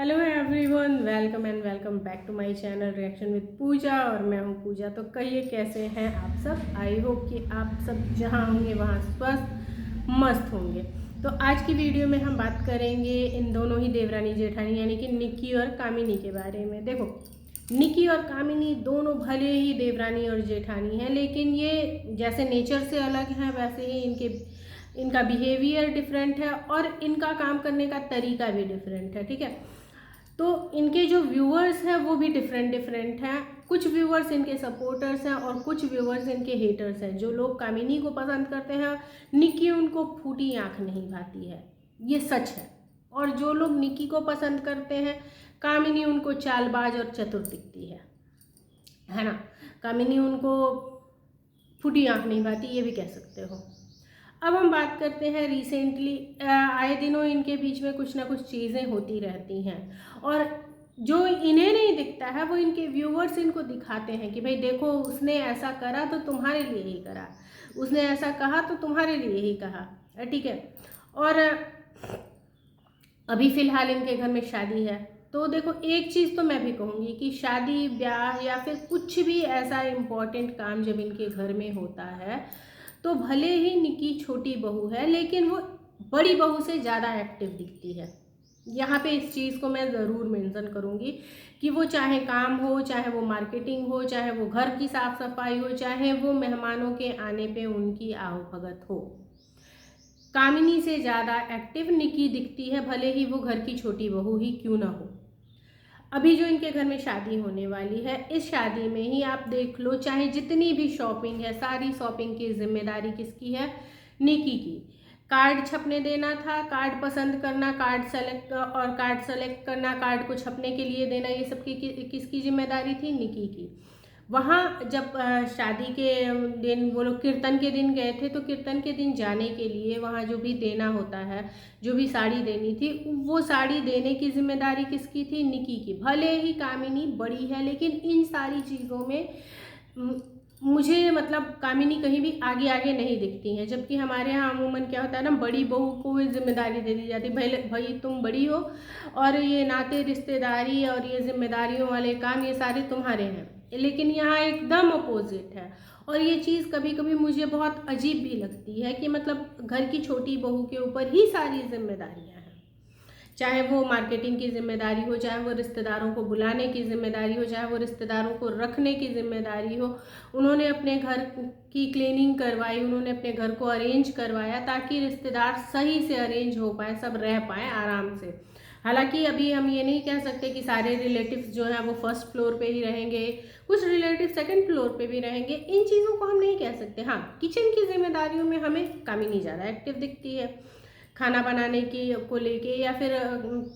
Hello everyone, welcome and welcome back to my channel reaction with Pooja. और मैं हूँ पूजा। तो कहिए कैसे हैं आप सब। आई होप कि आप सब जहाँ होंगे वहाँ स्वस्थ मस्त होंगे। तो आज की वीडियो में हम बात करेंगे इन दोनों ही देवरानी जेठानी यानी कि निक्की और कामिनी के बारे में। देखो, निक्की और कामिनी दोनों भले ही देवरानी और जेठानी हैं, लेकिन ये जैसे नेचर से अलग हैं वैसे ही इनका बिहेवियर डिफरेंट है और इनका काम करने का तरीका भी डिफरेंट है। ठीक है, तो इनके जो व्यूअर्स हैं वो भी डिफरेंट डिफरेंट हैं। कुछ व्यूअर्स इनके सपोर्टर्स हैं और कुछ व्यूअर्स इनके हेटर्स हैं। जो लोग कामिनी को पसंद करते हैं, निक्की उनको फूटी आंख नहीं भाती है, ये सच है। और जो लोग निक्की को पसंद करते हैं, कामिनी उनको चालबाज और चतुर दिखती है ना। कामिनी उनको फूटी आंख नहीं भाती, ये भी कह सकते हो। अब हम बात करते हैं रिसेंटली आए दिनों इनके बीच में कुछ ना कुछ चीज़ें होती रहती हैं और जो इन्हें नहीं दिखता है वो इनके व्यूअर्स इनको दिखाते हैं कि भाई देखो, उसने ऐसा करा तो तुम्हारे लिए ही करा, उसने ऐसा कहा तो तुम्हारे लिए ही कहा। ठीक है, और अभी फ़िलहाल इनके घर में शादी है। तो देखो, एक चीज़ तो मैं भी कहूँगी कि शादी ब्याह या फिर कुछ भी ऐसा इम्पोर्टेंट काम जब इनके घर में होता है तो भले ही निक्की छोटी बहू है लेकिन वो बड़ी बहू से ज़्यादा एक्टिव दिखती है। यहाँ पे इस चीज़ को मैं ज़रूर मेंशन करूँगी कि वो चाहे काम हो, चाहे वो मार्केटिंग हो, चाहे वो घर की साफ़ सफाई हो, चाहे वो मेहमानों के आने पे उनकी आवभगत हो, कामिनी से ज़्यादा एक्टिव निक्की दिखती है, भले ही वो घर की छोटी बहू ही क्यों ना हो। अभी जो इनके घर में शादी होने वाली है, इस शादी में ही आप देख लो, चाहे जितनी भी शॉपिंग है, सारी शॉपिंग की जिम्मेदारी किसकी है? निक्की की। कार्ड छपने देना था, कार्ड पसंद करना, कार्ड सेलेक्ट करना, कार्ड को छपने के लिए देना, ये सब की किसकी जिम्मेदारी थी? निक्की की। वहाँ जब शादी के दिन वो लोग कीर्तन के दिन गए थे, तो कीर्तन के दिन जाने के लिए वहाँ जो भी देना होता है, जो भी साड़ी देनी थी, वो साड़ी देने की जिम्मेदारी किसकी थी? निक्की की। भले ही कामिनी बड़ी है लेकिन इन सारी चीज़ों में मुझे मतलब कामिनी कहीं भी आगे आगे नहीं दिखती हैं। जबकि हमारे यहाँ अमूमन क्या होता है ना, बड़ी बहू को ये जिम्मेदारी दे दी जाती है, भाई तुम बड़ी हो और ये नाते रिश्तेदारी और ये जिम्मेदारियों वाले काम ये सारे तुम्हारे हैं। लेकिन यहाँ एकदम अपोजिट है और ये चीज़ कभी कभी मुझे बहुत अजीब भी लगती है कि मतलब घर की छोटी बहू के ऊपर ही सारी जिम्मेदारियाँ हैं। चाहे वो मार्केटिंग की जिम्मेदारी हो, चाहे वो रिश्तेदारों को बुलाने की जिम्मेदारी हो, चाहे वो रिश्तेदारों को रखने की जिम्मेदारी हो। उन्होंने अपने घर की क्लीनिंग करवाई, उन्होंने अपने घर को अरेंज करवाया ताकि रिश्तेदार सही से अरेंज हो पाए, सब रह पाए आराम से। हालांकि अभी हम ये नहीं कह सकते कि सारे रिलेटिव्स जो हैं वो फर्स्ट फ्लोर पे ही रहेंगे, कुछ रिलेटिव सेकंड फ्लोर पे भी रहेंगे, इन चीज़ों को हम नहीं कह सकते। हाँ, किचन की जिम्मेदारियों में हमें कामिनी ज़्यादा एक्टिव दिखती है, खाना बनाने की को लेके, या फिर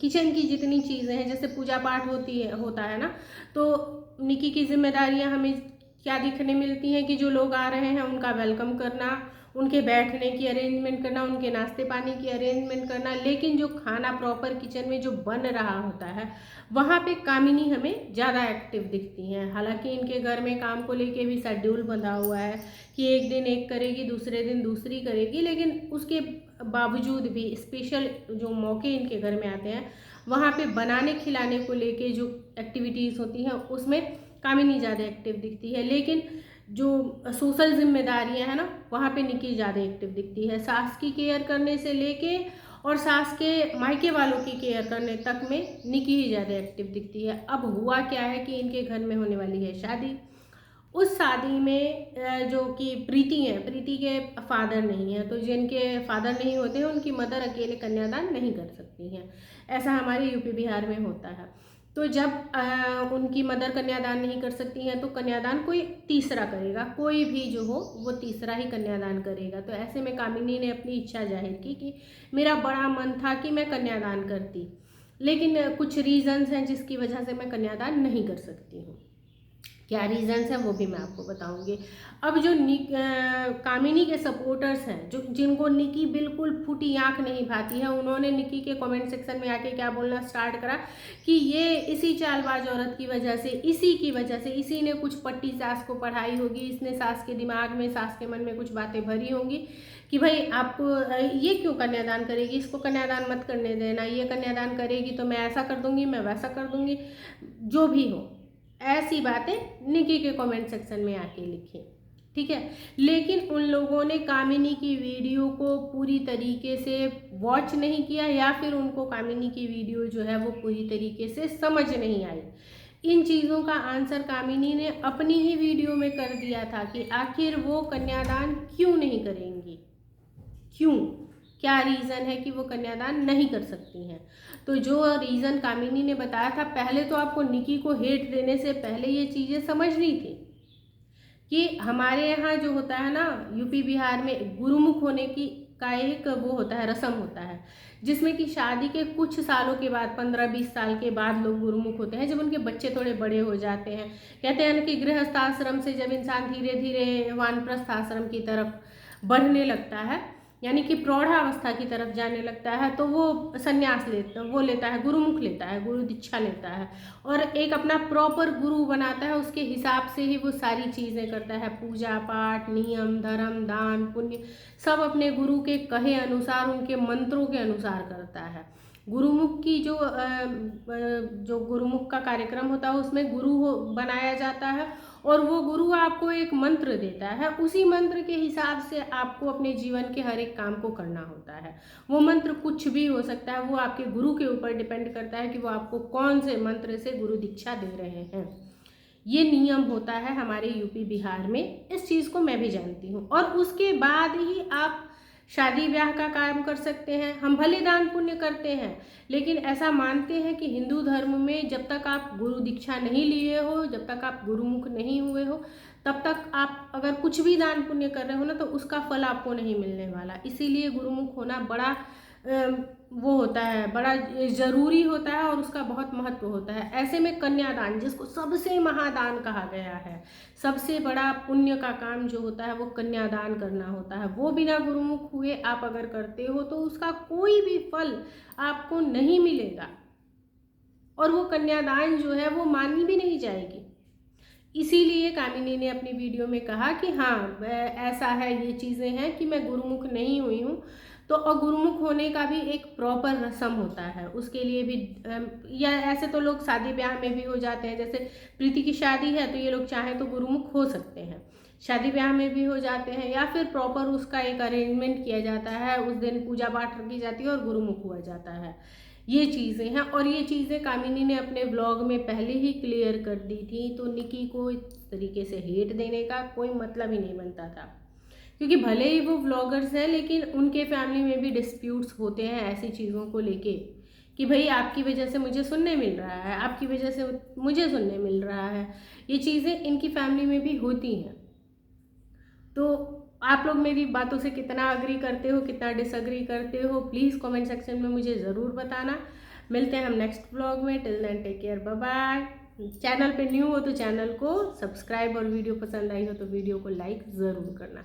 किचन की जितनी चीज़ें हैं, जैसे पूजा पाठ होता है ना, तो निक्की की जिम्मेदारियां हमें क्या दिखने मिलती हैं कि जो लोग आ रहे हैं उनका वेलकम करना, उनके बैठने की अरेंजमेंट करना, उनके नाश्ते पानी की अरेंजमेंट करना। लेकिन जो खाना प्रॉपर किचन में जो बन रहा होता है वहाँ पे कामिनी हमें ज़्यादा एक्टिव दिखती हैं। हालांकि इनके घर में काम को लेके भी शेड्यूल बंधा हुआ है कि एक दिन एक करेगी, दूसरे दिन दूसरी करेगी, लेकिन उसके बावजूद भी स्पेशल जो मौके इनके घर में आते हैं वहाँ पे बनाने खिलाने को लेके जो एक्टिविटीज़ होती हैं उसमें कामिनी ज़्यादा एक्टिव दिखती है। लेकिन जो सोशल जिम्मेदारियां हैं ना, वहाँ पे निक्की ज़्यादा एक्टिव दिखती है। सास की केयर करने से लेके और सास के मायके वालों की केयर करने तक में निक्की ही ज़्यादा एक्टिव दिखती है। अब हुआ क्या है कि इनके घर में होने वाली है शादी। उस शादी में जो कि प्रीति है, प्रीति के फादर नहीं है, तो जिनके फादर नहीं होते हैं उनकी मदर अकेले कन्यादान नहीं कर सकती हैं। ऐसा हमारे यूपी बिहार में होता है। तो जब उनकी मदर कन्यादान नहीं कर सकती हैं तो कन्यादान कोई तीसरा करेगा, कोई भी जो हो वो तीसरा ही कन्यादान करेगा। तो ऐसे में कामिनी ने अपनी इच्छा जाहिर की कि मेरा बड़ा मन था कि मैं कन्यादान करती, लेकिन कुछ रीजंस हैं जिसकी वजह से मैं कन्यादान नहीं कर सकती हूँ। क्या रीजंस है वो भी मैं आपको बताऊंगी। अब जो कामिनी के सपोर्टर्स हैं, जो जिनको निकी बिल्कुल फूटी आंख नहीं भाती है, उन्होंने निकी के कमेंट सेक्शन में आके क्या बोलना स्टार्ट करा कि ये इसी चालबाज औरत की वजह से, इसी की वजह से, इसी ने कुछ पट्टी सास को पढ़ाई होगी, इसने सास के दिमाग में, सास के मन में कुछ बातें भरी होंगी कि भाई आपको ये क्यों कन्यादान करेगी, इसको कन्यादान मत करने देना, ये कन्यादान करेगी तो मैं ऐसा कर दूंगी, मैं वैसा कर दूंगी, जो भी हो ऐसी बातें निकी के कमेंट सेक्शन में आके लिखी, ठीक है। लेकिन उन लोगों ने कामिनी की वीडियो को पूरी तरीके से वॉच नहीं किया, या फिर उनको कामिनी की वीडियो जो है वो पूरी तरीके से समझ नहीं आई। इन चीज़ों का आंसर कामिनी ने अपनी ही वीडियो में कर दिया था कि आखिर वो कन्यादान क्यों नहीं करेंगी, क्यों, क्या रीज़न है कि वो कन्यादान नहीं कर सकती हैं। तो जो रीज़न कामिनी ने बताया था, पहले तो आपको निकी को हेट देने से पहले ये चीज़ें समझनी थी कि हमारे यहाँ जो होता है ना, यूपी बिहार में गुरुमुख होने की का एक वो होता है, रस्म होता है, जिसमें कि शादी के कुछ सालों के बाद, 15-20 साल के बाद लोग गुरुमुख होते हैं, जब उनके बच्चे थोड़े बड़े हो जाते हैं। कहते हैं कि गृहस्थ आश्रम से जब इंसान धीरे धीरे वानप्रस्थ आश्रम की तरफ बढ़ने लगता है, यानी कि प्रौढ़ावस्था की तरफ जाने लगता है, तो वो संन्यास लेता है, गुरुमुख लेता है, गुरु दीक्षा लेता है, और एक अपना प्रॉपर गुरु बनाता है। उसके हिसाब से ही वो सारी चीज़ें करता है, पूजा पाठ, नियम धर्म, दान पुण्य, सब अपने गुरु के कहे अनुसार, उनके मंत्रों के अनुसार करता है। गुरुमुख की जो गुरुमुख का कार्यक्रम होता है, उसमें गुरु बनाया जाता है, और वो गुरु आपको एक मंत्र देता है, उसी मंत्र के हिसाब से आपको अपने जीवन के हर एक काम को करना होता है। वो मंत्र कुछ भी हो सकता है, वो आपके गुरु के ऊपर डिपेंड करता है कि वो आपको कौन से मंत्र से गुरु दीक्षा दे रहे हैं। ये नियम होता है हमारे यूपी बिहार में, इस चीज़ को मैं भी जानती हूँ। और उसके बाद ही आप शादी ब्याह का काम कर सकते हैं। हम भले दान पुण्य करते हैं, लेकिन ऐसा मानते हैं कि हिंदू धर्म में जब तक आप गुरु दीक्षा नहीं लिए हो, जब तक आप गुरुमुख नहीं हुए हो, तब तक आप अगर कुछ भी दान पुण्य कर रहे हो ना, तो उसका फल आपको नहीं मिलने वाला। इसीलिए गुरुमुख होना बड़ा वो होता है, बड़ा ज़रूरी होता है, और उसका बहुत महत्व होता है। ऐसे में कन्यादान, जिसको सबसे महादान कहा गया है, सबसे बड़ा पुण्य का काम जो होता है वो कन्यादान करना होता है, वो बिना गुरुमुख हुए आप अगर करते हो तो उसका कोई भी फल आपको नहीं मिलेगा, और वो कन्यादान जो है वो मानी भी नहीं जाएगी। इसीलिए कामिनी ने अपनी वीडियो में कहा कि हाँ ऐसा है, ये चीज़ें हैं कि मैं गुरुमुख नहीं हुई हूँ। तो और गुरुमुख होने का भी एक प्रॉपर रस्म होता है, उसके लिए भी या ऐसे तो लोग शादी ब्याह में भी हो जाते हैं, जैसे प्रीति की शादी है तो ये लोग चाहें तो गुरुमुख हो सकते हैं, शादी ब्याह में भी हो जाते हैं, या फिर प्रॉपर उसका एक अरेंजमेंट किया जाता है, उस दिन पूजा पाठ रखी जाती है और गुरुमुख हुआ जाता है। ये चीज़ें हैं, और ये चीज़ें कामिनी ने अपने व्लॉग में पहले ही क्लियर कर दी थी, तो निकी को इस तरीके से हेट देने का कोई मतलब ही नहीं बनता था, क्योंकि भले ही वो व्लॉगर्स हैं, लेकिन उनके फैमिली में भी डिस्प्यूट्स होते हैं ऐसी चीज़ों को लेके कि भाई आपकी वजह से मुझे सुनने मिल रहा है, आपकी वजह से मुझे सुनने मिल रहा है, ये चीज़ें इनकी फैमिली में भी होती हैं। तो आप लोग मेरी बातों से कितना अग्री करते हो, कितना डिसअग्री करते हो, प्लीज़ कमेंट सेक्शन में मुझे ज़रूर बताना। मिलते हैं हम नेक्स्ट व्लॉग में, till then take care, bye bye. Channel पे न्यू हो तो चैनल को सब्सक्राइब, और वीडियो पसंद आई हो तो वीडियो को लाइक ज़रूर करना।